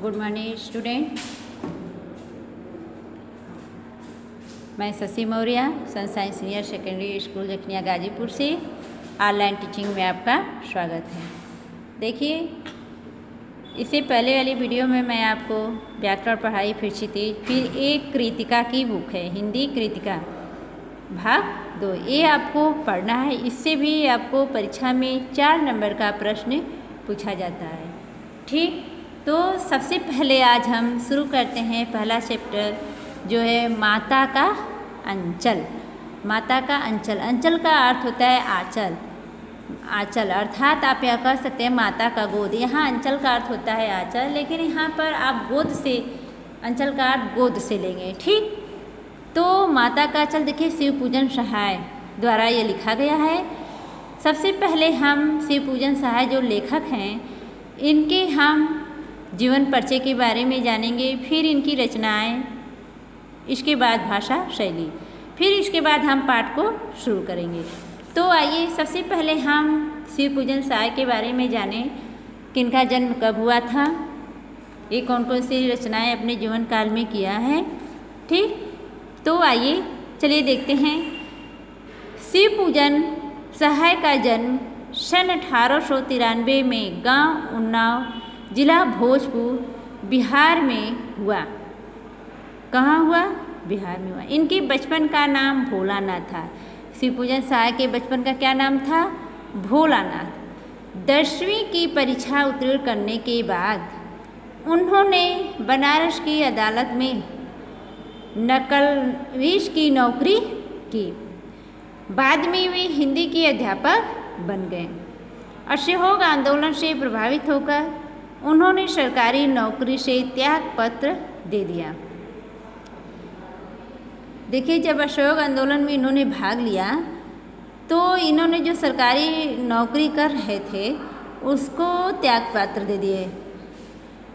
Good morning student. मैं Shashi Maurya sunshine senior secondary school Jakhania Ghazipur से online teaching में आपका स्वागत है। देखिए, इससे पहले वाली वीडियो में मैं आपको व्याकरण पढ़ाई फिर एक कृतिका की बुक है, हिंदी कृतिका भाग 2, ये आपको पढ़ना है। इससे भी आपको परीक्षा में 4 नंबर का प्रश्न पूछा जाता है। ठीक, तो सबसे पहले आज हम शुरू करते हैं पहला चैप्टर जो है माता का अंचल। माता का अंचल, अंचल का अर्थ होता है आंचल। आंचल अर्थात आप यह कह सकते हैं माता का गोद। यहाँ अंचल का अर्थ होता है आंचल, लेकिन यहाँ पर आप गोद से, अंचल का अर्थ गोद से लेंगे। ठीक, तो माता का अंचल देखिए शिव पूजन सहाय द्वारा ये लिखा गया है। सबसे पहले हम शिव पूजन सहाय जो लेखक हैं, इनके हम जीवन परिचय के बारे में जानेंगे, फिर इनकी रचनाएं, इसके बाद भाषा शैली, फिर इसके बाद हम पाठ को शुरू करेंगे। तो आइए सबसे पहले हम शिव पूजन सहाय के बारे में जानें। किनका जन्म कब हुआ था, ये कौन कौन सी रचनाएं अपने जीवन काल में किया है। ठीक, तो आइए चलिए देखते हैं। शिव पूजन सहाय का जन्म सन 1893 में गांव उन्नाव, जिला भोजपुर, बिहार में हुआ। कहाँ हुआ? बिहार में हुआ। इनके बचपन का नाम भोलानाथ था। शिव पूजन सहाय के बचपन का क्या नाम था? भोलानाथ। 10वीं की परीक्षा उत्तीर्ण करने के बाद उन्होंने बनारस की अदालत में नकलवीस की नौकरी की। बाद में वे हिंदी के अध्यापक बन गए। असहयोग आंदोलन से प्रभावित होकर उन्होंने सरकारी नौकरी से त्याग पत्र दे दिया। देखिए, जब असहयोग आंदोलन में इन्होंने भाग लिया तो इन्होंने जो सरकारी नौकरी कर रहे थे उसको त्याग पत्र दे दिए।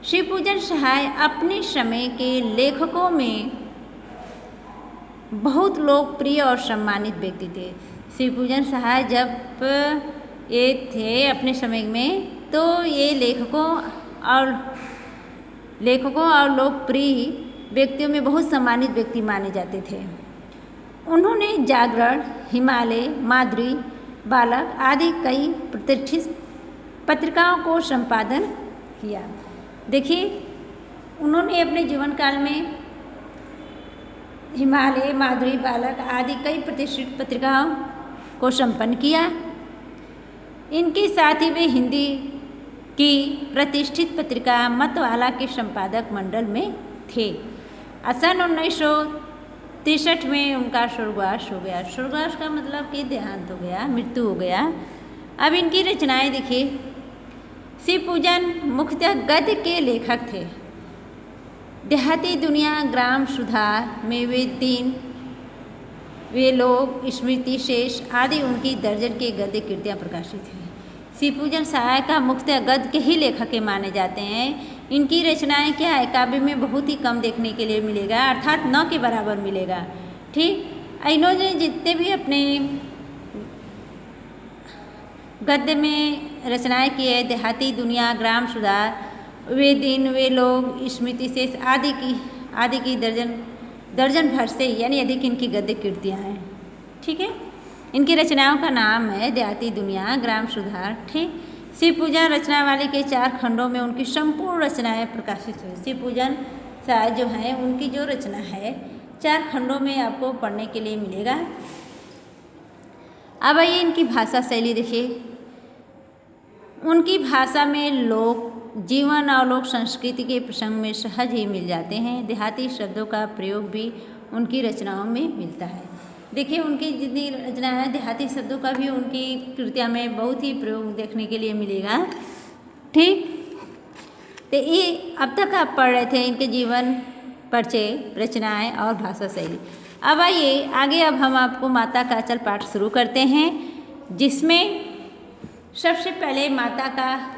शिव पूजन सहाय अपने समय के लेखकों में बहुत लोकप्रिय और सम्मानित व्यक्ति थे। शिव पूजन सहाय जब ये थे अपने समय में, तो ये लेखकों और लोकप्रिय व्यक्तियों में बहुत सम्मानित व्यक्ति माने जाते थे। उन्होंने जागरण, हिमालय, माधुरी, बालक आदि कई प्रतिष्ठित पत्रिकाओं को संपादन किया। देखिए, उन्होंने अपने जीवन काल में हिमालय, माधुरी, बालक आदि कई प्रतिष्ठित पत्रिकाओं को संपन्न किया। इनके साथ ही वे हिंदी की प्रतिष्ठित पत्रिका मतवाला के संपादक मंडल में थे। सन 1963 में उनका स्वर्गवास हो गया। स्वर्गवास का मतलब कि देहांत हो गया, मृत्यु हो गया। अब इनकी रचनाएं देखिए। शिव पूजन मुख्यतः गद्य के लेखक थे। देहाती दुनिया, ग्राम सुधार में वे लोग, स्मृति शेष आदि उनकी दर्जन के गद्य कृतियाँ प्रकाशित हैं। शिव पूजन सहाय का मुख्यतः गद्य के ही लेखक के माने जाते हैं। इनकी रचनाएं क्या है, काव्य में बहुत ही कम देखने के लिए मिलेगा, अर्थात न के बराबर मिलेगा। ठीक, इन्होंने जितने भी अपने गद्य में रचनाएं की है, देहाती दुनिया, ग्राम सुधार, वे दिन, वे लोग, स्मृति शेष आदि की दर्जन भर से यानी अधिक इनकी गद्य कृतियाँ हैं। ठीक है, इनकी रचनाओं का नाम है देहाती दुनिया, ग्राम सुधार। ठीक, शिव पूजन रचनावली के 4 खंडों में उनकी संपूर्ण रचनाएं प्रकाशित हुई। शिव पूजन सहाय जो है, उनकी जो रचना है 4 खंडों में आपको पढ़ने के लिए मिलेगा। अब आइए इनकी भाषा शैली देखिए। उनकी भाषा में लोक जीवन और लोक संस्कृति के प्रसंग में सहज ही मिल जाते हैं। देहाती शब्दों का प्रयोग भी उनकी रचनाओं में मिलता है। देखिए, उनकी जितनी रचना है, देहाती शब्दों का भी उनकी कृतियों में बहुत ही प्रयोग देखने के लिए मिलेगा। ठीक, तो ये अब तक आप पढ़ रहे थे इनके जीवन परिचय, रचनाएं और भाषा शैली। अब आइए आगे, अब हम आपको माता का अंचल पाठ शुरू करते हैं, जिसमें सबसे पहले माता का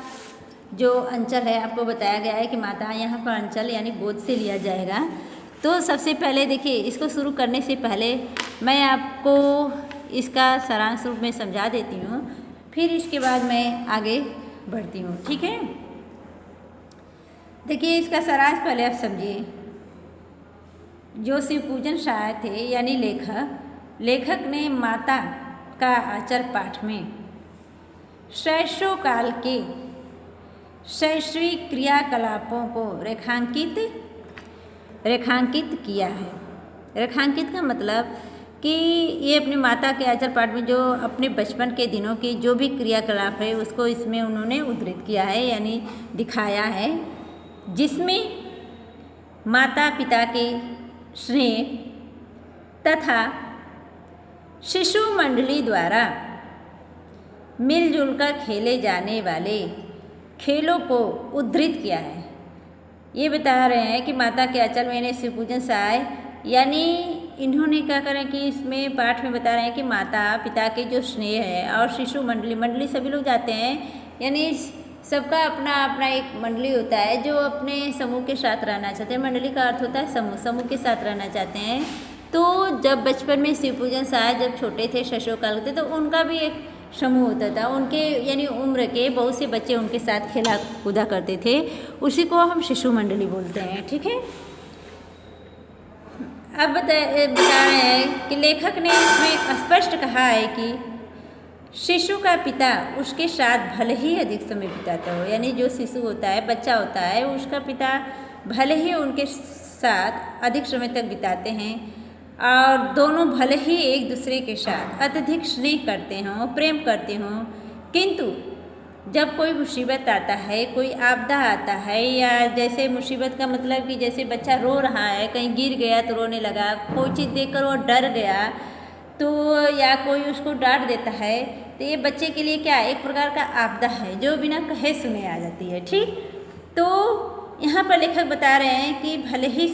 जो अंचल है आपको बताया गया है कि माता, यहाँ पर अंचल यानी गोद से लिया जाएगा। तो सबसे पहले देखिए, इसको शुरू करने से पहले मैं आपको इसका सारांश रूप में समझा देती हूँ, फिर इसके बाद मैं आगे बढ़ती हूँ। ठीक है, देखिए इसका सारांश पहले आप समझिए। जो शिव पूजन शायर थे यानी लेखक ने माता का आचर पाठ में शैशव काल के शैशविक क्रियाकलापों को रेखांकित किया है। रेखांकित का मतलब कि ये अपनी माता के आचर पाठ में जो अपने बचपन के दिनों की जो भी क्रियाकलाप है उसको इसमें उन्होंने उद्धृत किया है यानी दिखाया है, जिसमें माता पिता के स्नेह तथा शिशु मंडली द्वारा मिलजुल कर खेले जाने वाले खेलों को उद्धृत किया है। ये बता रहे हैं कि माता के आंचल में शिव पूजन सहाय यानी इन्होंने क्या करें कि इसमें पाठ में बता रहे हैं कि माता पिता के जो स्नेह है और शिशु मंडली सभी लोग जाते हैं यानी सबका अपना अपना एक मंडली होता है जो अपने समूह के साथ रहना चाहते हैं। मंडली का अर्थ होता है समूह के साथ रहना चाहते हैं। तो जब बचपन में शिव पूजन सहाय जब छोटे थे शैशव काल के तो उनका भी एक समूह होता था, उनके यानी उम्र के बहुत से बच्चे उनके साथ खेला कूदा करते थे, उसी को हम शिशु मंडली बोलते हैं। ठीक है, अब बता रहे हैं कि लेखक ने इसमें स्पष्ट कहा है कि शिशु का पिता उसके साथ भले ही अधिक समय बिताता हो, यानी जो शिशु होता है बच्चा होता है उसका पिता भले ही उनके साथ अधिक समय तक बिताते हैं और दोनों भले ही एक दूसरे के साथ अत्यधिक स्नेह करते हों प्रेम करते हों, किंतु जब कोई मुसीबत आता है कोई आपदा आता है या जैसे मुसीबत का मतलब कि जैसे बच्चा रो रहा है कहीं गिर गया तो रोने लगा, कोई चीज़ देखकर वो डर गया तो या कोई उसको डांट देता है तो ये बच्चे के लिए क्या एक प्रकार का आपदा है जो बिना कहे सुने आ जाती है। ठीक, तो यहाँ पर लेखक बता रहे हैं कि भले ही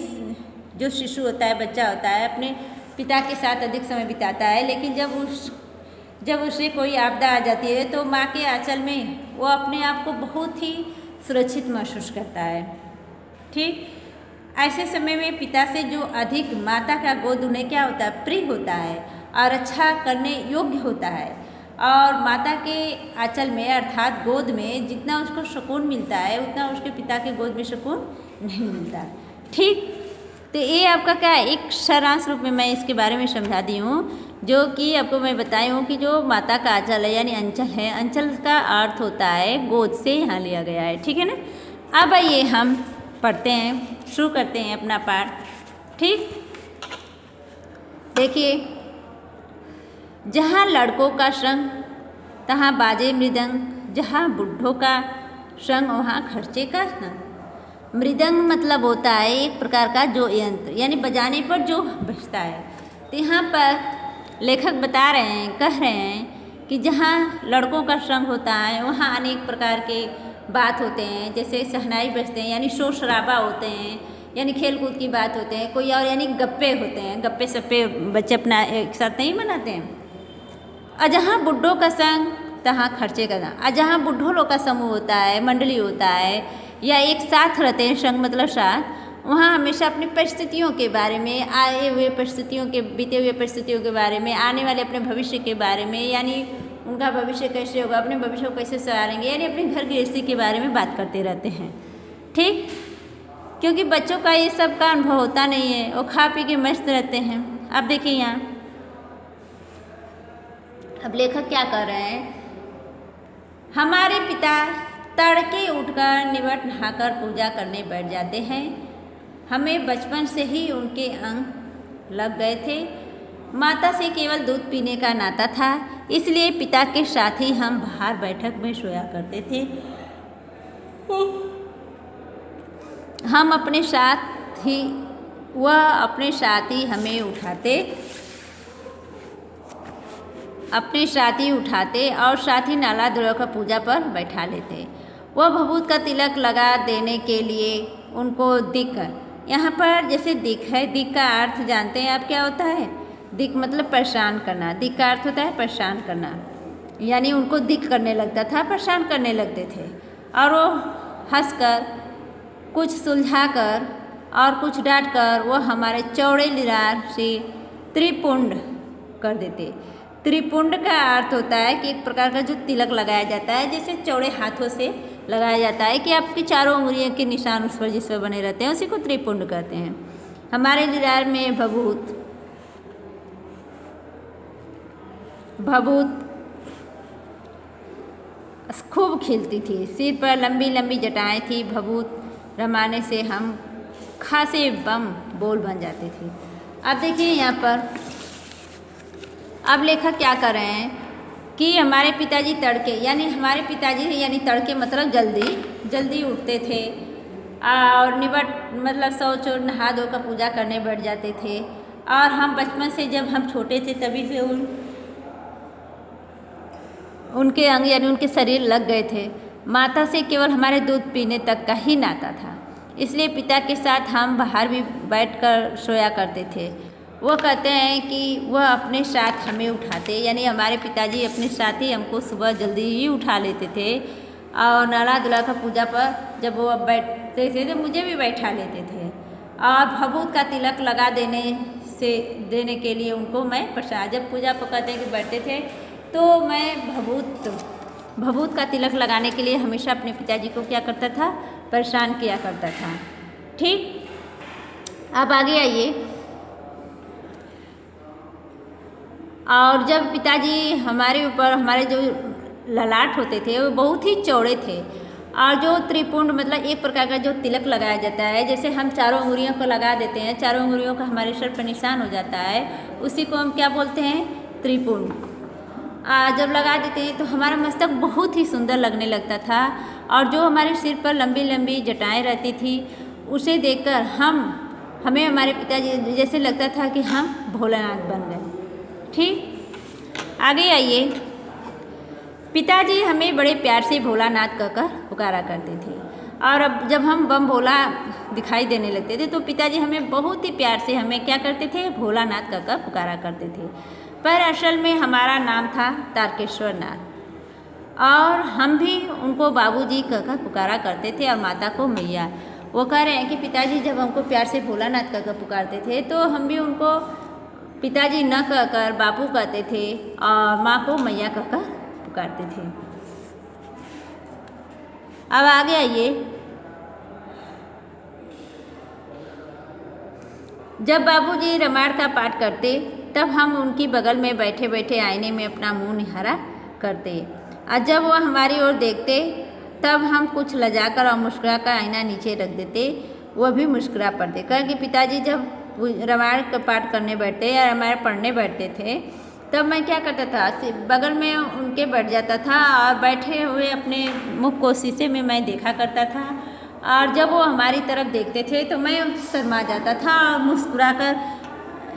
जो शिशु होता है बच्चा होता है अपने पिता के साथ अधिक समय बिताता है, लेकिन जब उसे कोई आपदा आ जाती है तो माँ के आंचल में वो अपने आप को बहुत ही सुरक्षित महसूस करता है। ठीक, ऐसे समय में पिता से जो अधिक माता का गोद उन्हें क्या होता है प्रिय होता है और अच्छा करने योग्य होता है, और माता के आंचल में अर्थात गोद में जितना उसको सुकून मिलता है उतना उसके पिता के गोद में सुकून नहीं मिलता। ठीक, तो ये आपका क्या है एक सारांश रूप में मैं इसके बारे में समझा दी हूँ, जो कि आपको मैं बताई हूँ कि जो माता का आंचल है यानी अंचल है, अंचल का अर्थ होता है गोद से यहाँ लिया गया है। ठीक है ना, अब आइए हम पढ़ते हैं, शुरू करते हैं अपना पाठ। ठीक, देखिए, जहाँ लड़कों का संग तहाँ बाजे मृदंग, जहाँ बुढ़ों का संग वहाँ खर्चे का संग। मृदंग मतलब होता है एक प्रकार का जो यंत्र यानी बजाने पर जो बजता है। तो यहाँ पर लेखक बता रहे हैं कह रहे हैं कि जहाँ लड़कों का संग होता है वहाँ अनेक प्रकार के बात होते हैं, जैसे शहनाई बजते हैं यानी शोर शराबा होते हैं यानी खेल कूद की बात होते हैं, कोई और यानी गप्पे होते हैं, गप्पे सप्पे बच्चे अपना एक साथ नहीं मनाते हैं। और जहाँ बुढ़ों का संग तहाँ खर्चे का संग, और जहाँ बुढ़ों लोग का समूह होता है मंडली होता है या एक साथ रहते हैं संग मतलब साथ, वहाँ हमेशा अपनी परिस्थितियों के बारे में आए हुए परिस्थितियों के बीते हुए परिस्थितियों के बारे में आने वाले अपने भविष्य के बारे में यानी उनका भविष्य कैसे होगा अपने भविष्य को कैसे संवारेंगे यानी अपने घर गृहस्थी के बारे में बात करते रहते हैं। ठीक, क्योंकि बच्चों का ये सब का अनुभव होता नहीं है, वो खा पी के मस्त रहते हैं। अब देखिए यहाँ अब लेखक क्या कर रहे हैं, हमारे पिता तड़के उठकर निवट नहाकर पूजा करने बैठ जाते हैं। हमें बचपन से ही उनके अंग लग गए थे। माता से केवल दूध पीने का नाता था, इसलिए पिता के साथ ही हम बाहर बैठक में सोया करते थे। हम अपने साथ ही वह अपने साथ ही हमें उठाते और साथ ही नाला द्रव्य का पूजा पर बैठा लेते। वह भभूत का तिलक लगा देने के लिए उनको दिक, यहाँ पर जैसे दिक है, दिक का अर्थ जानते हैं आप क्या होता है? दिक मतलब परेशान करना, दिक का अर्थ होता है परेशान करना, यानी उनको दिक करने लगता था, परेशान करने लगते थे। और वो हंसकर कुछ सुलझाकर और कुछ डांटकर वो हमारे चौड़े लिरार से त्रिपुंड कर देते। त्रिपुंड का अर्थ होता है कि एक प्रकार का जो तिलक लगाया जाता है, जैसे चौड़े हाथों से लगाया जाता है कि आपकी चारों उंगलियों के निशान उस पर जिस पर बने रहते हैं उसी को त्रिपुंड कहते हैं। हमारे लीलार में भभूत खूब खिलती थी, सिर पर लंबी लंबी जटाएं थी। भभूत रमाने से हम खासे बम बोल बन जाते थे। अब देखिए यहाँ पर अब लेखक क्या कर रहे हैं कि हमारे पिताजी तड़के यानी हमारे पिताजी यानी तड़के मतलब जल्दी उठते थे और मतलब शौच और नहा धो कर पूजा करने बैठ जाते थे। और हम बचपन से जब हम छोटे थे तभी से उनके अंग यानी उनके शरीर लग गए थे। माता से केवल हमारे दूध पीने तक का ही नाता था, इसलिए पिता के साथ हम बाहर भी बैठकर सोया करते थे। वो कहते हैं कि वह अपने साथ हमें उठाते, यानी हमारे पिताजी अपने साथ ही हमको सुबह जल्दी ही उठा लेते थे और नला धुला कर पूजा पर जब वो बैठते थे तो मुझे भी बैठा लेते थे। और भभूत का तिलक लगा देने के लिए उनको मैं प्रसाद, जब पूजा पर कहते हैं कि बैठते थे तो मैं भभूत का तिलक लगाने के लिए हमेशा अपने पिताजी को क्या करता था, परेशान किया करता था। ठीक, अब आगे आइए। और जब पिताजी हमारे ऊपर हमारे जो ललाट होते थे वो बहुत ही चौड़े थे और जो त्रिपुंड मतलब एक प्रकार का जो तिलक लगाया जाता है, जैसे हम चारों उंगलियों को लगा देते हैं, चारों उंगलियों का हमारे सर पर निशान हो जाता है, उसी को हम क्या बोलते हैं, त्रिपुंड। जब लगा देते हैं तो हमारा मस्तक बहुत ही सुंदर लगने लगता था और जो हमारे सिर पर लंबी लंबी जटाएं रहती थी उसे देखकर हमें हमारे पिताजी जैसे लगता था कि हम भोलानाथ बन गए। ठीक, आगे आइए। पिताजी हमें बड़े प्यार से भोलानाथ कहकर पुकारा करते थे और अब जब हम बम भोला दिखाई देने लगते थे तो पिताजी हमें बहुत ही प्यार से हमें क्या करते थे, भोलानाथ कहकर पुकारा करते थे। पर असल में हमारा नाम था तारकेश्वर नाथ और हम भी उनको बाबूजी कहकर पुकारा करते थे और माता को मैया। वो कह रहे हैं कि पिताजी जब हमको प्यार से भोलानाथ कहकर पुकारते थे तो हम भी उनको पिताजी न कहकर बापू कहते थे और माँ को मैया कहकर पुकारते थे। अब आगे आइए। जब बाबूजी रामायण का पाठ करते तब हम उनकी बगल में बैठे बैठे आईने में अपना मुंह निहारा करते और जब वह हमारी ओर देखते तब हम कुछ लजाकर और मुस्कुरा कर आईना नीचे रख देते, वह भी मुस्कुरा पड़ते। क्योंकि पिताजी जब रामायण का पाठ करने बैठते या रामायण पढ़ने बैठते थे तब मैं क्या करता था, बगल में उनके बैठ जाता था और बैठे हुए अपने मुख को शीशे में मैं देखा करता था और जब वो हमारी तरफ देखते थे तो मैं शर्मा जाता था और मुस्कुरा कर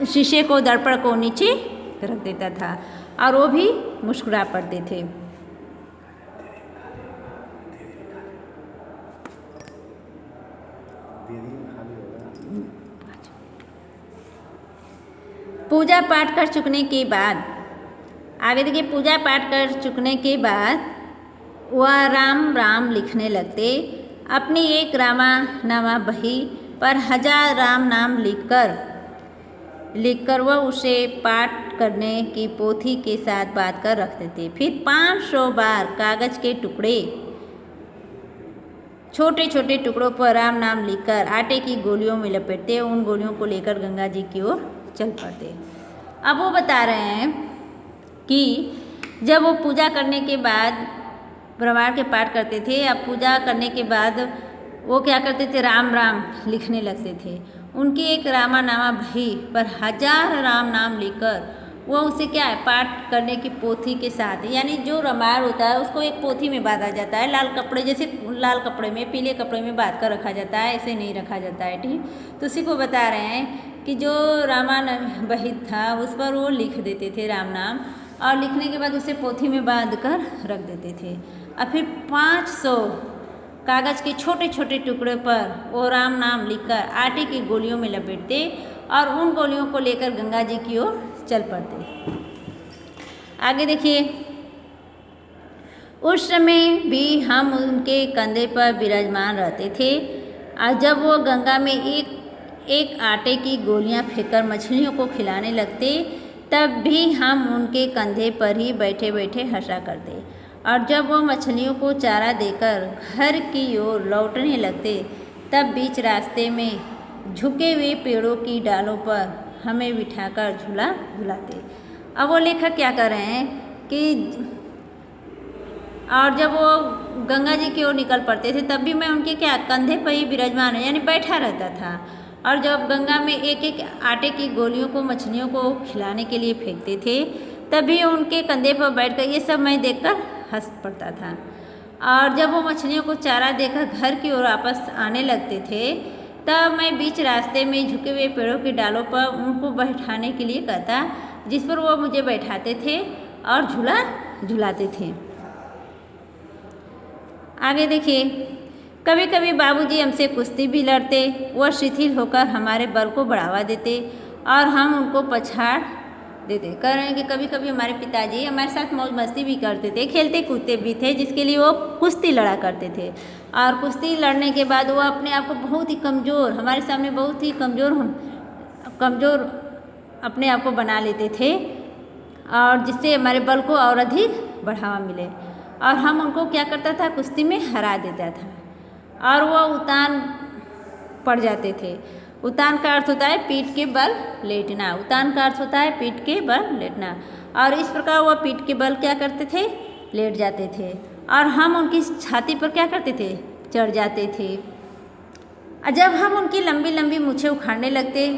शीशे को दर्पण को नीचे रख देता था और वो भी मुस्कुरा पड़ते थे। पूजा पाठ कर चुकने के बाद आगे देखिए, पूजा पाठ कर चुकने के बाद वह राम राम लिखने लगते। अपनी एक रामानामा बही पर 1000 राम नाम लिखकर वह उसे पाठ करने की पोथी के साथ बांध कर रख देते। फिर 500 बार कागज के टुकड़े छोटे छोटे टुकड़ों पर राम नाम लिखकर आटे की गोलियों में लपेटते, उन गोलियों को लेकर गंगा जी की ओर चल पड़ते। अब वो बता रहे हैं कि जब वो पूजा करने के बाद रामायण के पाठ करते थे, अब पूजा करने के बाद वो क्या करते थे, राम राम लिखने लगते थे। उनकी एक रामानामा बही पर 1000 राम नाम लिखकर वो उसे क्या है, पाठ करने की पोथी के साथ, यानी जो रामायण होता है उसको एक पोथी में बांधा जाता है, लाल कपड़े जैसे लाल कपड़े में पीले कपड़े में बांध कर रखा जाता है, ऐसे नहीं रखा जाता है। ठीक, तो उसी को बता रहे हैं कि जो रामायण बही था उस पर वो लिख देते थे राम नाम और लिखने के बाद उसे पोथी में बांध कर रख देते थे और फिर 500 कागज़ के छोटे छोटे टुकड़े पर वो राम नाम लिखकर आटे की गोलियों में लपेटते और उन गोलियों को लेकर गंगा जी की ओर चल पड़ते। आगे देखिए, उस समय भी हम उनके कंधे पर विराजमान रहते थे और जब वो गंगा में एक आटे की गोलियां फेंककर मछलियों को खिलाने लगते तब भी हम उनके कंधे पर ही बैठे बैठे हंसा करते और जब वो मछलियों को चारा देकर घर की ओर लौटने लगते तब बीच रास्ते में झुके हुए पेड़ों की डालों पर हमें बिठाकर झूला झुलाते। अब वो लेखक क्या कर रहे हैं कि और जब वो गंगा जी की ओर निकल पड़ते थे तब भी मैं उनके क्या कंधे पर ही विराजमान यानी बैठा रहता था। और जब गंगा में एक एक आटे की गोलियों को मछलियों को खिलाने के लिए फेंकते थे तभी उनके कंधे पर बैठकर ये सब मैं देखकर हंस पड़ता था। और जब वो मछलियों को चारा देकर घर की ओर वापस आने लगते थे तब मैं बीच रास्ते में झुके हुए पेड़ों की डालों पर उनको बैठाने के लिए कहता, जिस पर वो मुझे बैठाते थे और झूला झुलाते थे। आगे देखिए, कभी कभी बाबूजी हमसे कुश्ती भी लड़ते। वह शिथिल होकर हमारे बल को बढ़ावा देते और हम उनको पछाड़ देते। कह रहे हैं कि कभी कभी हमारे पिताजी हमारे साथ मौज मस्ती भी करते थे, खेलते कूदते भी थे, जिसके लिए वो कुश्ती लड़ा करते थे। और कुश्ती लड़ने के बाद वो अपने आप को बहुत ही कमज़ोर, हमारे सामने बहुत ही कमज़ोर अपने आप को बना लेते थे और जिससे हमारे बल को और अधिक बढ़ावा मिले। और हम उनको क्या करता था, कुश्ती में हरा देता था और वो उतान पड़ जाते थे। उतान का अर्थ होता है पीठ के बल लेटना। उतान का अर्थ होता है पीठ के बल लेटना। और इस प्रकार वह पीठ के बल क्या करते थे, लेट जाते थे और हम उनकी छाती पर क्या करते थे, चढ़ जाते थे। जब हम उनकी लंबी लंबी मूछें उखाड़ने लगते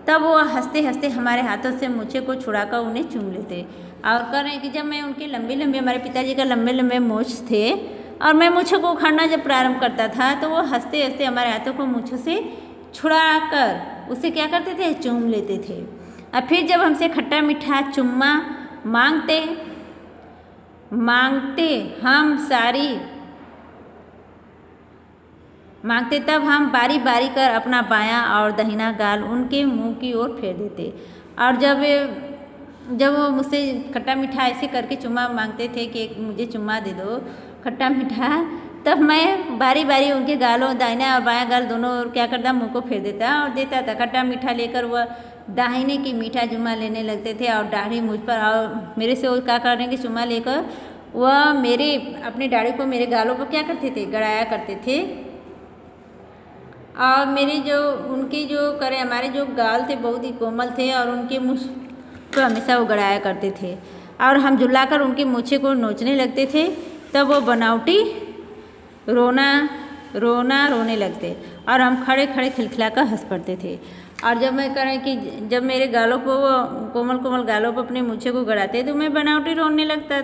तब वो हंसते हंसते हमारे हाथों से मूछें को छुड़ाकर उन्हें चूम लेते। और कह रहे हैं कि जब मैं उनके लंबे लंबे, हमारे पिताजी का लंबे लंबे मूछ थे और मैं मूछों को उखाड़ना जब प्रारंभ करता था तो वो हंसते हंसते हमारे हाथों को मूछों से छुड़ाकर उसे क्या करते थे, चूम लेते थे। और फिर जब हमसे खट्टा मीठा चुम्मा मांगते तब हम बारी बारी कर अपना बायां और दाहिना गाल उनके मुंह की ओर फेर देते। और जब वो मुझसे खट्टा मीठा ऐसे करके चुम्मा मांगते थे कि मुझे चुम्मा दे दो खट्टा मीठा, तब मैं बारी बारी उनके गालों, दाहिना और बायां गाल दोनों ओर क्या करता, मुंह को फेर देता और देता था। खट्टा मीठा लेकर वह दाहिने की मीठा चुम्मा लेने लगते थे और दाढ़ी मुझ पर, और मेरे से वो क्या कर रहे हैं कि चुम्मा लेकर वह मेरे अपनी दाढ़ी को मेरे गालों पर क्या करते थे, गड़ाया करते थे। और मेरे जो उनके जो करे हमारे जो गाल थे बहुत ही कोमल थे और उनके मुँह को हमेशा वो गड़ाया करते थे। और हम झुलाकर उनकी मूछें को नोचने लगते थे तब वो बनावटी रोने लगते और हम खड़े खड़े खिलखिलाकर हंस पड़ते थे। और जब मैं कह रहे कि जब मेरे गालों को वो कोमल कोमल गालों पर अपने मूछें को गड़ाते तो मैं बनावटी रोने लगता,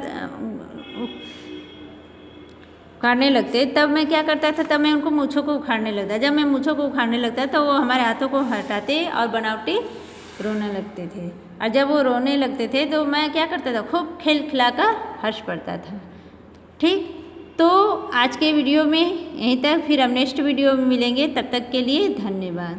उखाड़ने लगते। तब मैं क्या करता था, तब मैं उनको मूछों को उखाड़ने लगता। जब मैं मूछों को उखाड़ने लगता तो वो हमारे हाथों को हटाते और बनावटी रोने लगते थे। और जब वो रोने लगते थे तो मैं क्या करता था, खूब खिलखिलाकर हंस पड़ता था। ठीक, तो आज के वीडियो में यहीं तक, फिर हम नेक्स्ट वीडियो में मिलेंगे। तब तक के लिए धन्यवाद।